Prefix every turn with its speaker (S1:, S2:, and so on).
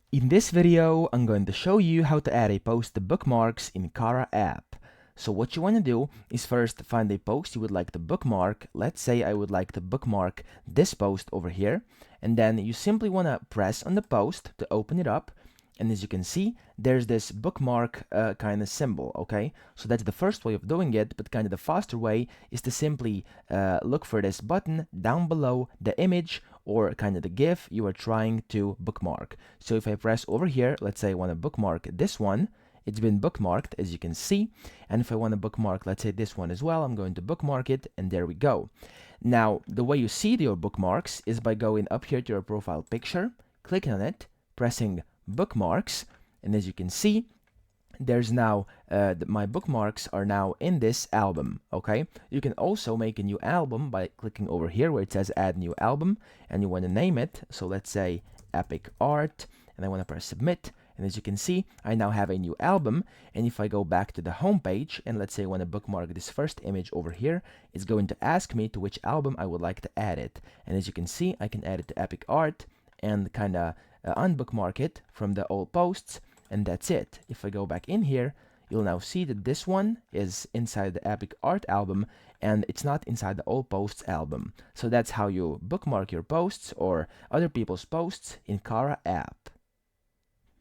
S1: In this video, I'm going to show you how to add a post to bookmarks in Cara App. So what you want to do is first find a post you would like to bookmark. Let's say I would like to bookmark this post over here. And then you simply want to press on the post to open it up. And as you can see, there's this bookmark kind of symbol, okay? So that's the first way of doing it, but kind of the faster way is to simply look for this button down below the image or kind of the GIF you are trying to bookmark. So if I press over here, let's say I want to bookmark this one, it's been bookmarked, as you can see. And if I want to bookmark, let's say this one as well, I'm going to bookmark it, and there we go. Now, the way you see your bookmarks is by going up here to your profile picture, clicking on it, pressing bookmarks, and as you can see, there's now my bookmarks are now in this album. Okay, you can also make a new album by clicking over here where it says add new album, and you want to name it. So let's say epic art, and I want to press submit, and as you can see, I now have a new album. And if I go back to the home page and let's say I want to bookmark this first image over here, it's going to ask me to which album I would like to add it. And as you can see, I can add it to epic art and kind of unbookmark it from the old posts, and that's it. If I go back in here, you'll now see that this one is inside the epic art album and it's not inside the old posts album. So that's how you bookmark your posts or other people's posts in Cara app.